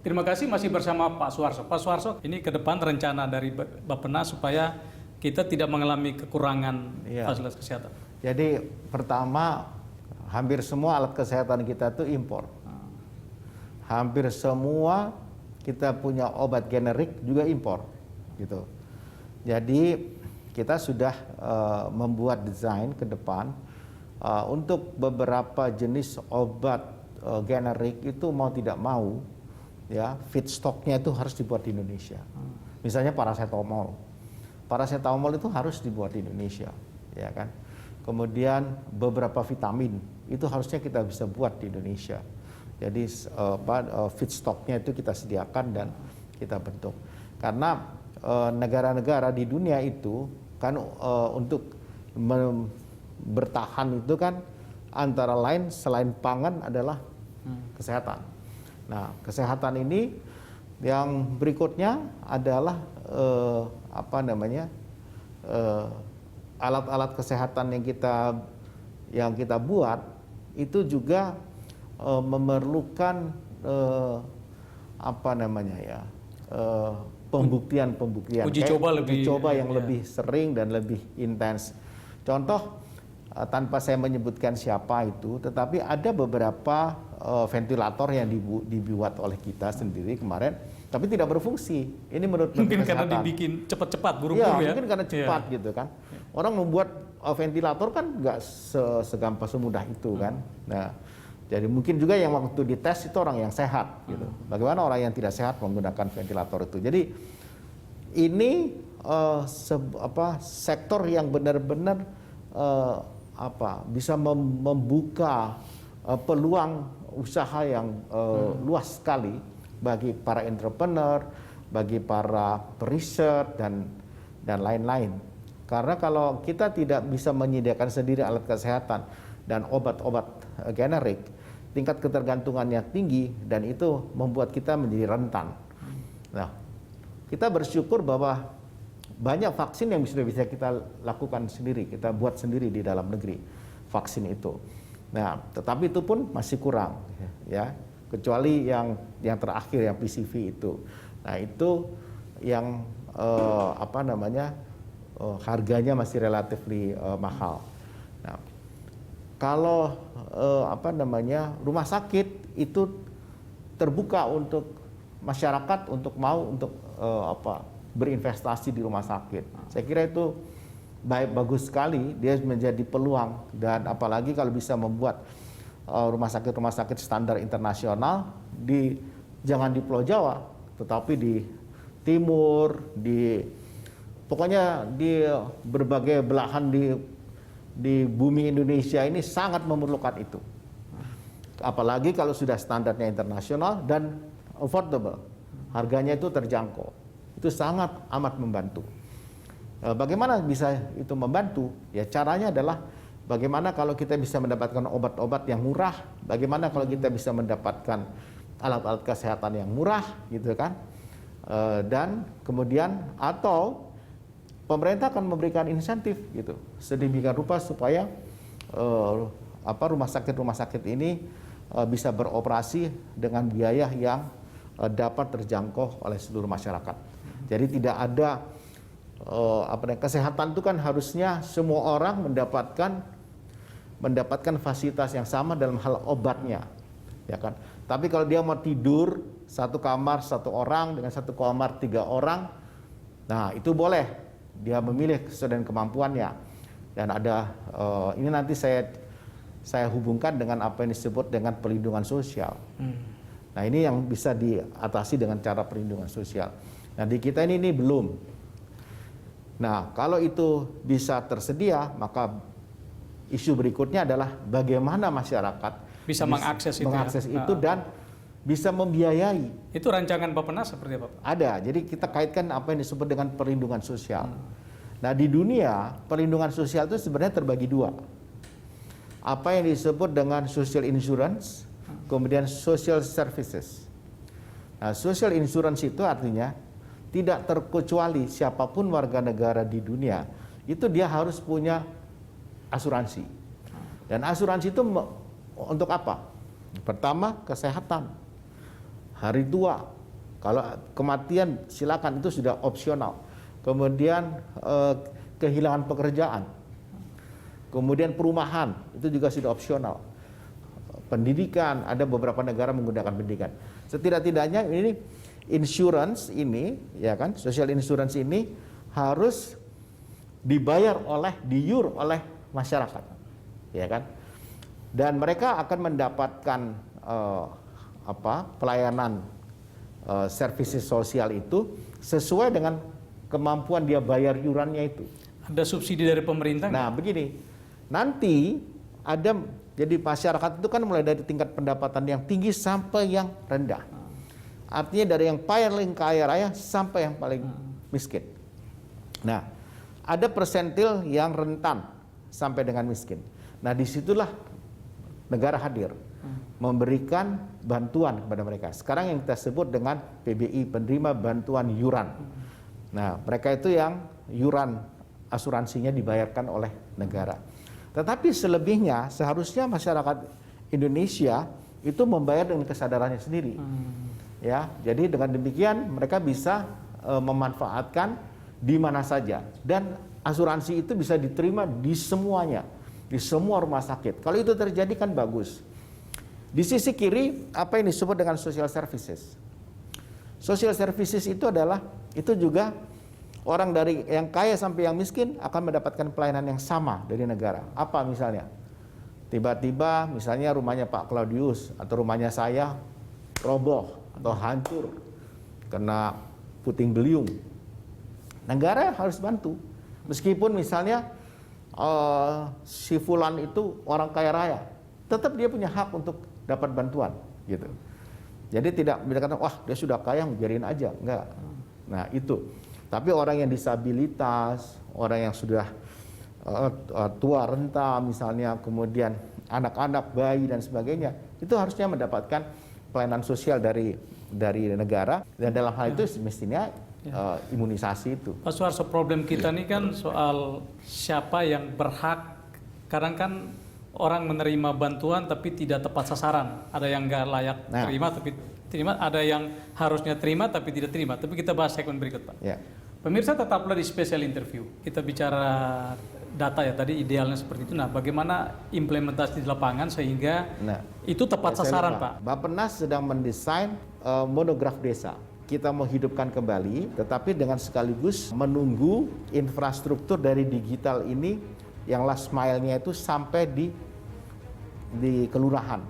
Terima kasih masih bersama Pak Suharso. Pak Suharso, ini ke depan rencana dari Bappenas supaya kita tidak mengalami kekurangan fasilitas kesehatan. Jadi pertama, hampir semua alat kesehatan kita itu impor. Hampir semua kita punya obat generik juga impor, gitu. Jadi kita sudah membuat desain ke depan untuk beberapa jenis obat generik itu mau tidak mau, ya feedstocknya itu harus dibuat di Indonesia. Misalnya paracetamol. Paracetamol itu harus dibuat di Indonesia, ya kan. Kemudian beberapa vitamin itu harusnya kita bisa buat di Indonesia. Jadi feedstocknya itu kita sediakan dan kita bentuk. Karena negara-negara di dunia itu kan untuk bertahan itu kan antara lain selain pangan adalah kesehatan. Nah, kesehatan ini yang berikutnya adalah alat-alat kesehatan yang kita buat itu juga memerlukan pembuktian uji coba yang lebih sering dan lebih intens. Contoh, tanpa saya menyebutkan siapa itu, tetapi ada beberapa ventilator yang dibuat oleh kita sendiri kemarin, tapi tidak berfungsi. Ini menurut mungkin karena kesehatan. dibikin cepat-cepat, buru-buru ya. Mungkin karena cepat gitu kan. Orang membuat ventilator kan nggak segampang semudah itu kan. Nah, jadi mungkin juga yang waktu dites itu orang yang sehat gitu. Bagaimana orang yang tidak sehat menggunakan ventilator itu. Jadi ini sektor yang benar-benar bisa membuka peluang usaha yang luas sekali bagi para entrepreneur, bagi para riset dan lain-lain. Karena kalau kita tidak bisa menyediakan sendiri alat kesehatan dan obat-obat generik, tingkat ketergantungannya tinggi dan itu membuat kita menjadi rentan. Nah, kita bersyukur bahwa banyak vaksin yang sudah bisa kita lakukan sendiri, kita buat sendiri di dalam negeri vaksin itu. Nah, tetapi itu pun masih kurang, ya. Kecuali yang terakhir yang PCV itu. Nah, itu yang harganya masih relatif mahal. Nah, kalau rumah sakit itu terbuka untuk masyarakat untuk berinvestasi di rumah sakit. Saya kira itu bagus sekali, dia menjadi peluang, dan apalagi kalau bisa membuat rumah sakit standar internasional jangan di Pulau Jawa, tetapi di timur, pokoknya di berbagai belahan di bumi Indonesia ini sangat memerlukan itu. Apalagi kalau sudah standarnya internasional dan affordable, harganya itu terjangkau, itu sangat amat membantu. Bagaimana bisa itu membantu? Ya, caranya adalah bagaimana kalau kita bisa mendapatkan obat-obat yang murah, bagaimana kalau kita bisa mendapatkan alat-alat kesehatan yang murah, gitu kan? Dan kemudian atau pemerintah akan memberikan insentif, gitu, sedemikian rupa supaya rumah sakit ini bisa beroperasi dengan biaya yang dapat terjangkau oleh seluruh masyarakat. Jadi tidak ada kesehatan itu kan harusnya semua orang mendapatkan fasilitas yang sama dalam hal obatnya, ya kan. Tapi kalau dia mau tidur satu kamar satu orang dengan satu kamar 3 orang, nah itu boleh dia memilih sesuai dengan kemampuannya. Dan ada ini nanti saya hubungkan dengan apa yang disebut dengan perlindungan sosial. Nah, ini yang bisa diatasi dengan cara perlindungan sosial. Nah, di kita ini belum. Nah, kalau itu bisa tersedia, maka isu berikutnya adalah bagaimana masyarakat bisa mengakses itu dan bisa membiayai. Itu rancangan Bappenas seperti apa, Pak? Ada. Jadi kita kaitkan apa yang disebut dengan perlindungan sosial. Nah, di dunia perlindungan sosial itu sebenarnya terbagi 2. Apa yang disebut dengan social insurance, kemudian social services. Nah, social insurance itu artinya tidak terkecuali siapapun warga negara di dunia, itu dia harus punya asuransi. Dan asuransi itu untuk apa? Pertama, kesehatan. hari tua, kalau kematian silakan, itu sudah opsional. Kemudian kehilangan pekerjaan, kemudian perumahan, itu juga sudah opsional. Pendidikan, ada beberapa negara menggunakan pendidikan. Setidak-tidaknya ini insurance ini, ya kan, social insurance ini harus dibayar diur oleh masyarakat, ya kan, dan mereka akan mendapatkan pelayanan services sosial itu sesuai dengan kemampuan dia bayar iurannya itu. Ada subsidi dari pemerintah? Nah, begini, nanti ada, jadi masyarakat itu kan mulai dari tingkat pendapatan yang tinggi sampai yang rendah. Artinya dari yang paling kaya raya sampai yang paling miskin. Nah, ada persentil yang rentan sampai dengan miskin. Nah, disitulah negara hadir, memberikan bantuan kepada mereka. Sekarang yang kita sebut dengan PBI, penerima bantuan iuran. Nah, mereka itu yang iuran asuransinya dibayarkan oleh negara. Tetapi selebihnya seharusnya masyarakat Indonesia itu membayar dengan kesadarannya sendiri. Ya, jadi dengan demikian mereka bisa memanfaatkan di mana saja, dan asuransi itu bisa diterima di semuanya, di semua rumah sakit. Kalau itu terjadi kan bagus. Di sisi kiri apa yang disebut dengan social services. Social services itu adalah, itu juga orang dari yang kaya sampai yang miskin akan mendapatkan pelayanan yang sama dari negara. Apa misalnya? Tiba-tiba misalnya rumahnya Pak Claudius atau rumahnya saya roboh atau hancur kena puting beliung. Negara harus bantu. Meskipun misalnya si fulan itu orang kaya raya, tetap dia punya hak untuk dapat bantuan gitu. Jadi tidak dikatakan wah dia sudah kaya biarin aja, enggak. Nah, itu. Tapi orang yang disabilitas, orang yang sudah tua renta misalnya, kemudian anak-anak, bayi dan sebagainya, itu harusnya mendapatkan pelayanan sosial dari negara, dan dalam hal itu mestinya imunisasi itu. Pak Suharso, problem kita ini kan soal siapa yang berhak. Kadang kan orang menerima bantuan tapi tidak tepat sasaran. Ada yang nggak layak terima tapi terima, ada yang harusnya terima tapi tidak terima. Tapi kita bahas segmen berikut, Pak. Ya. Pemirsa tetaplah di special interview. Kita bicara data ya, tadi idealnya seperti itu. Nah, bagaimana implementasi di lapangan sehingga itu tepat sasaran, Pak? Bappenas sedang mendesain monograf desa. Kita mau hidupkan kembali, tetapi dengan sekaligus menunggu infrastruktur dari digital ini yang last mile-nya itu sampai di kelurahan.